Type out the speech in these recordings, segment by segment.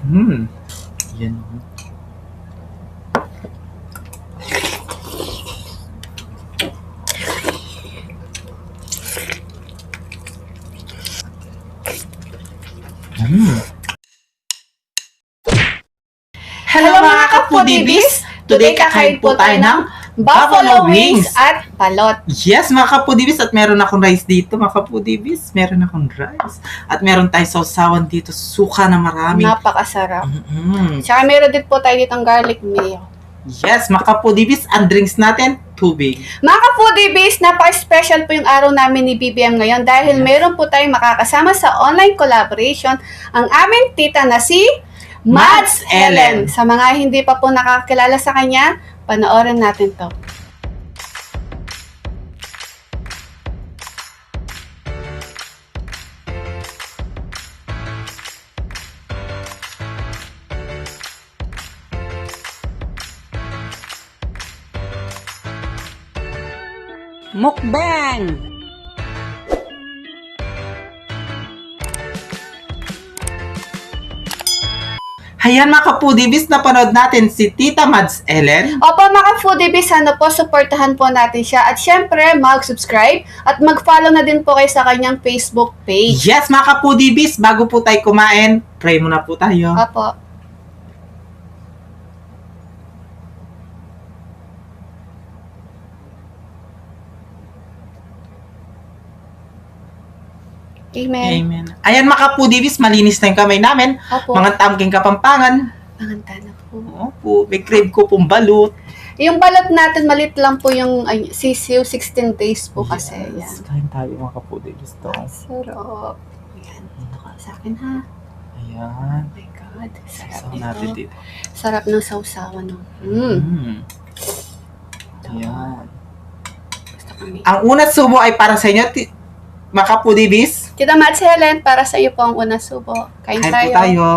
Hmm. Yan. Hello mga kapudibis! Today kakain po tayo ng buffalo wings at balot. Yes, mga kapudibis, at meron akong rice dito, mga kapudibis. Meron akong rice. At meron tayong sausawan dito, suka na marami. Napakasarap. Mm-mm. Tsaka meron din po tayo ditong garlic mayo. Yes, mga kapudibis, ang drinks natin, tubig. Mga kapudibis, napaka-special po yung araw namin ni BBM ngayon dahil meron po tayong makakasama sa online collaboration ang aming tita na si Mads Ellen. Sa mga hindi pa po nakakilala sa kanya, panoorin natin to. Mukbang! Ayan mga kapudibis, napanood natin si Tita Mads Ellen. Opo mga foodibis, sana po supportahan po natin siya. At syempre, mag-subscribe at mag-follow na din po kayo sa kanyang Facebook page. Yes, mga kapudibis, bago po tayo kumain, pray muna po tayo. Opo. Amen. Amen. Ayan mga kapudibis, malinis na yung kamay namin. Opo. Mga tamking kapampangan. Panganta na po. Opo, may crave ko pong balut. Yung balot natin, malit lang po yung sisiw, 16 days po kasi. Yes, Yan. kain tayo mga kapudibis to. Sarap. Yan. Dito ka sa akin ha. Ayan. Oh my God. Sarap Sausaw natin nito. dito. Sarap ng sausawan. No? Ayan. Gusto kami. Ang unang subo ay para sa inyo, mga kapudibis. Tita Mads Helen, para sa iyo po ang unang subo. Kain Kain tayo. po tayo.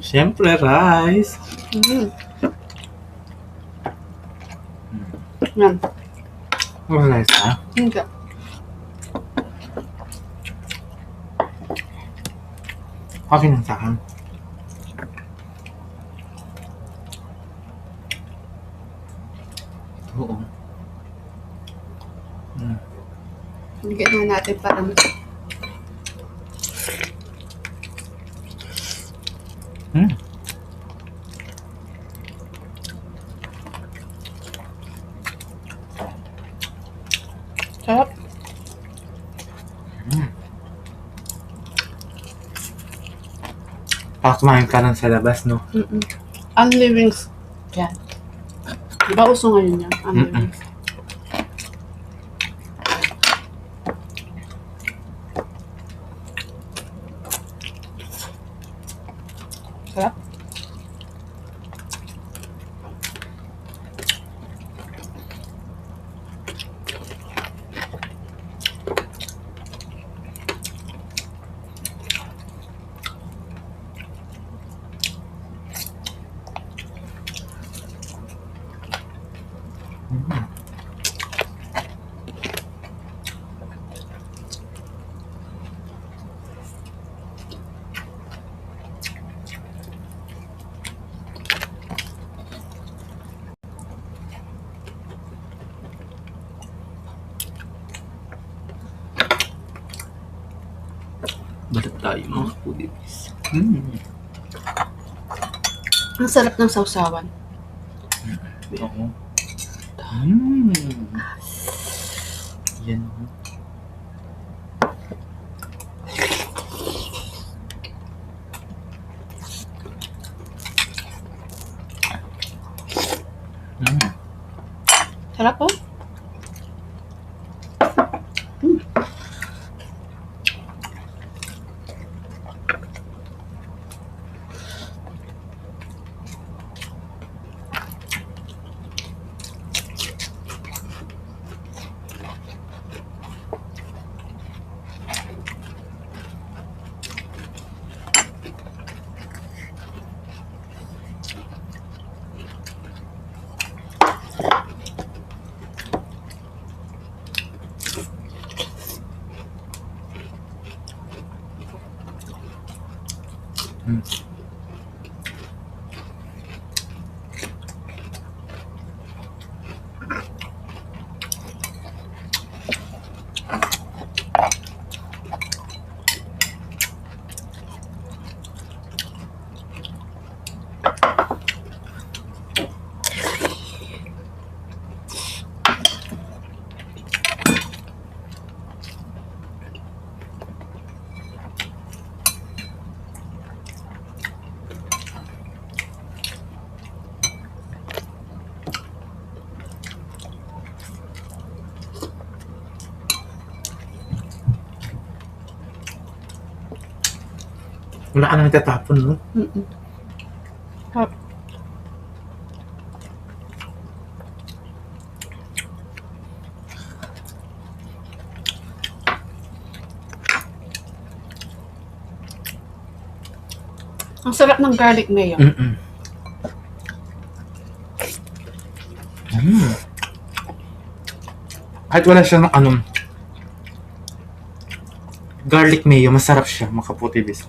Siyempre, rice. Yan. Rice, ha? Hindi. Okay lang sa akin. Oo. Bigyan na natin parang sarap. Kumain ka lang sa labas, no? Only wings. Yan. Diba uso ngayon yan? Only wings. Sarap. Balat tayo, mga kapudibis. Ang sarap ng sausawan. Oo. Yan. Sarap po. Wala ka na nagtatapon, no? Mm-mm. Sarap. Ang sarap ng garlic mayo. Mm-mm. Mm. Kahit wala siya ng garlic mayo, masarap siya, mga kaputibis.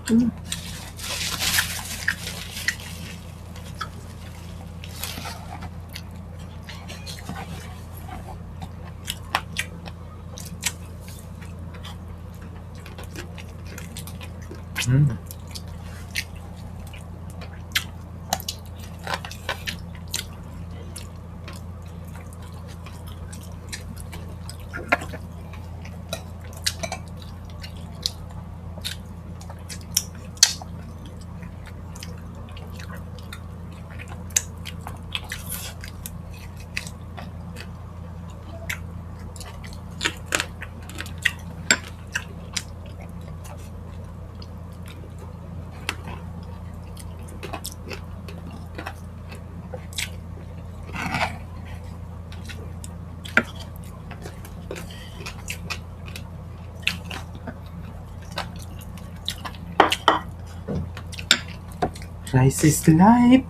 Mm. Mm. Rice is life.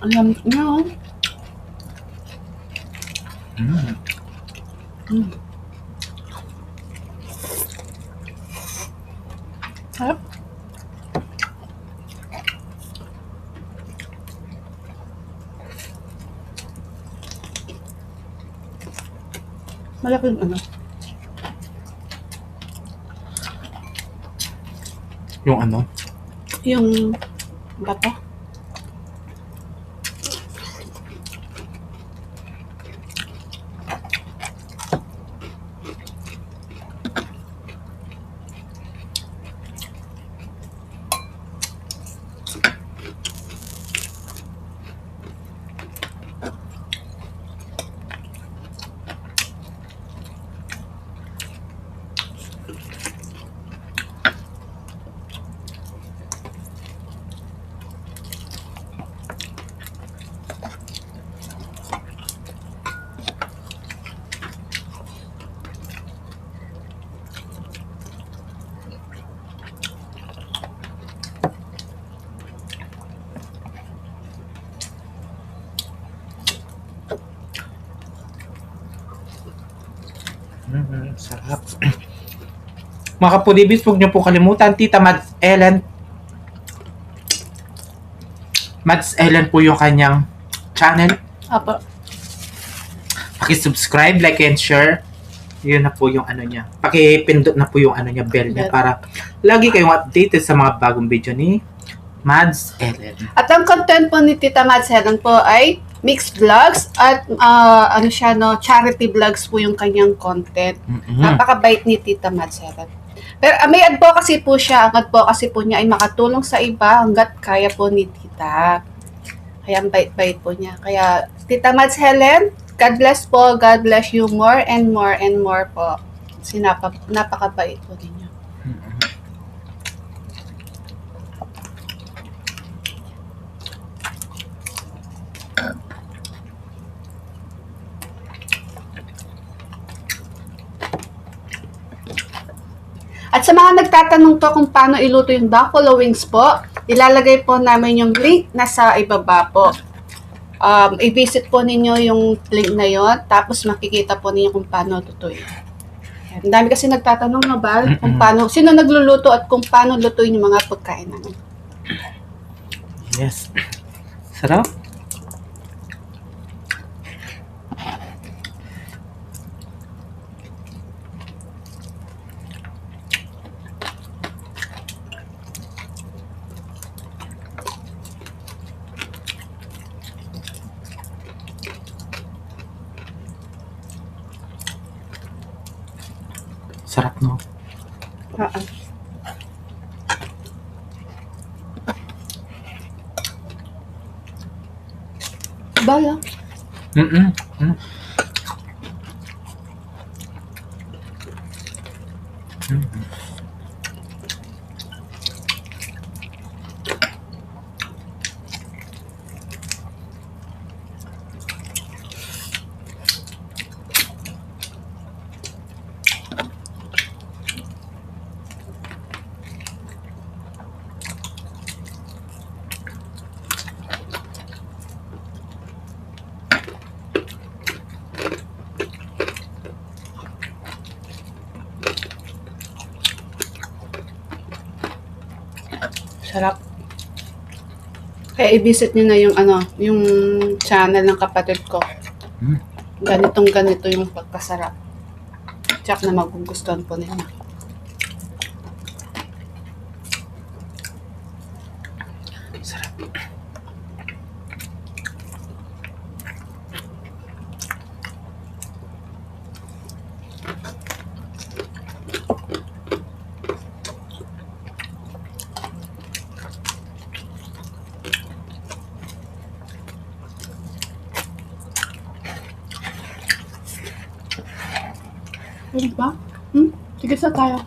Ang lamig niya, oh. Mm. Mm. Sarap. Malaking Yung yung bato. Sarap. Mga kapudibis, huwag niyo po kalimutan, Tita Mads Ellen. Mads Ellen po yung kanyang channel. Apo. Paki-subscribe, like, and share. Yun na po yung niya. Paki-pindot na po yung niya, bell niya, para lagi kayong updated sa mga bagong video ni Mads Ellen. At ang content po ni Tita Mads Ellen po ay mixed vlogs at charity vlogs po yung kanyang content. Napakabait ni Tita Mads Ellen. Pero may advocacy po siya. Ang advocacy po niya ay makatulong sa iba hanggat kaya po ni Tita. Kaya ang bait-bait po niya. Kaya Tita Mads Ellen, God bless po. God bless you more and more and more po. Napakabait po ninyo. At sa mga nagtatanong to kung paano iluto yung buffalo wings po, ilalagay po namin yung link nasa ibaba po. I-visit po ninyo yung link na yon, tapos makikita po ninyo kung paano lutuin. Ang dami kasi nagtatanong na ba kung paano, sino nagluluto at kung paano lutuin yung mga pagkain namin. Yes. Sarap. Sarap, no? Bala. Mm-mm. Mm. Sarap. Kaya i-visit nyo na yung yung channel ng kapatid ko. Mm. Ganito yung pagkasarap. Tsak na magugustuhan po nila. Sarap. Ano ba? Sige sa tayo.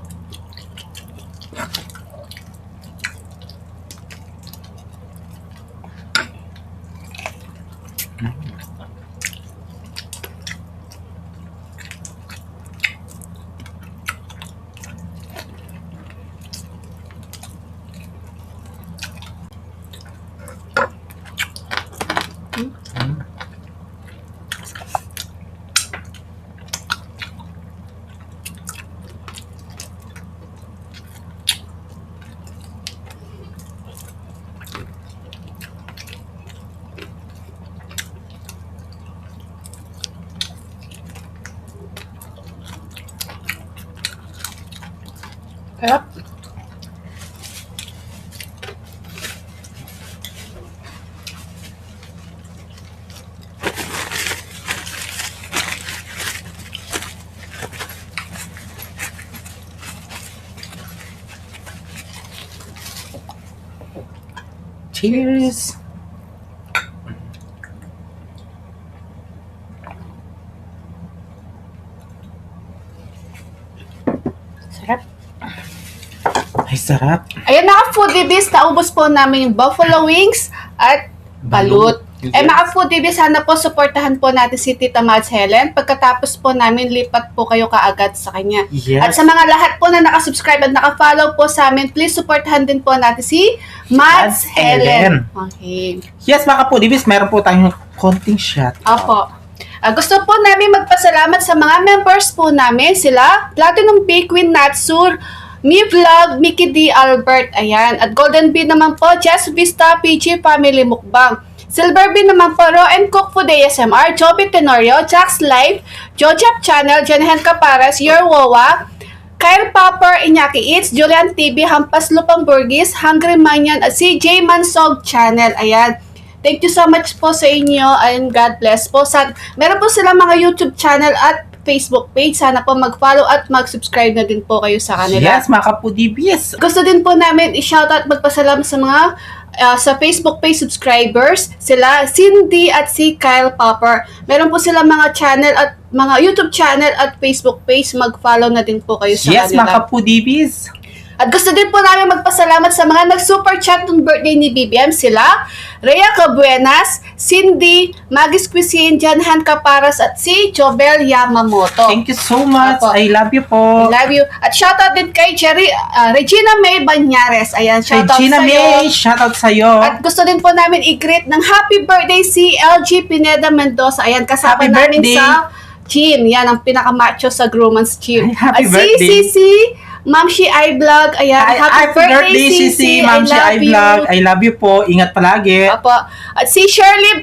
Sarap. Cheers! Sarap. Ay, sarap. Ayan mga foodies, naubos po namin yung buffalo wings at balut. Mga foodies, sana po supportahan po natin si Tita Mads Helen. Pagkatapos po namin, lipat po kayo kaagad sa kanya. Yes. At sa mga lahat po na nakasubscribe at nakafollow po sa amin, please supportahan din po natin si Mads Helen. Okay. Yes, mga kapudibis, meron po tayong konting shot. Opo. Gusto po namin magpasalamat sa mga members po namin, sila Platinum P, Queen Natsur, Mi Vlog, Mickey D. Albert, ayan. At Golden B naman po, Jess Vista, PG Family Mukbang. Silver B naman po, Raw and Cook Food ASMR, Joby Tenorio, Jax Live, Jojap Channel, Jenhen Caparas, Your Wawa, Kyle Popper, Iñaki Eats, Julian TV, Hampas Lupang Burgis, Hungry Manyan, at si J Mansog Channel, ayan. Thank you so much po sa inyo and God bless po. Meron po silang mga YouTube channel at Facebook page. Sana po mag-follow at mag-subscribe na din po kayo sa kanila. Yes, mga kapudibis. Gusto din po namin i-shoutout at magpasalamat sa mga sa Facebook page subscribers. Sila Cindy at si Kyle Popper. Meron po silang mga channel at mga YouTube channel at Facebook page. Mag-follow na din po kayo sa Yes, kanila. mga kapudibis. At gusto din po namin magpasalamat sa mga nag-super chat ng birthday ni BBM. Sila, Rhea Cabuenas, Cindy, Magis Cuisine, Janhan Caparas, at si Jobel Yamamoto. Thank you so much. Opo. I love you po. I love you. At shoutout din kay Regina May Banyares. Ayan, shoutout Regina sa'yo. May, shoutout sa'yo. At gusto din po namin i-greet ng happy birthday si LG Pineda Mendoza. Ayan, kasama Happy namin birthday. sa team. Yan, ang pinaka-macho sa Grumans team. Ay, happy At birthday. si Sisi, Ma'am Shi I-Vlog. Ayan, happy birthday, Sisi. Ma'am Shi I love I-Vlog. you. I love you po. Ingat palagi. Apo. At si Shirley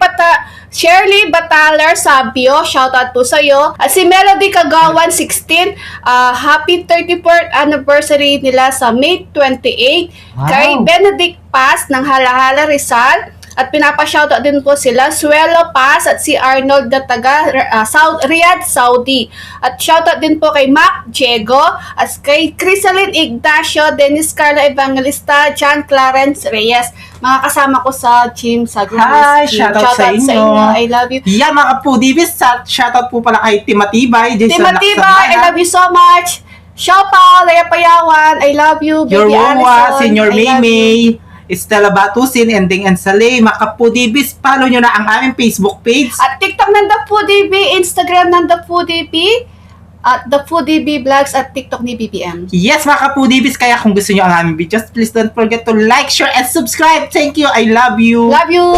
Bataler Sabio, shoutout po sa iyo. At si Melody Kagawan 16, happy 34th anniversary nila sa May 28. Wow. Kay Benedict Paz ng Halahala Rizal. At pinapa-shoutout din po sila Suelo Paz at si Arnold na taga Riyadh, Saudi. At shoutout din po kay Mac Diego at kay Crisaline Ignacio, Dennis Carla Evangelista, John Clarence Reyes. Mga kasama ko sa gym, sa group Hi, gym. shoutout sa inyo. I love you. Yan mga kapudibis, shoutout po pala kay Timatibay, Jason Timatibay, I love you so much. Xiaopao, Lea Payawan, I love you. Your Baby Wawa, Alison, Senior I love you. Maymay, Estela Batusin, Ending and Saleh, mga kapudibis, follow nyo na ang aming Facebook page. At TikTok ng The Foodie B, Instagram ng The Foodie B, at The Foodie B Vlogs at TikTok ni BBM. Yes, mga kapudibis, kaya kung gusto nyo ang aming videos, please don't forget to like, share, and subscribe. Thank you, I love you. Love you!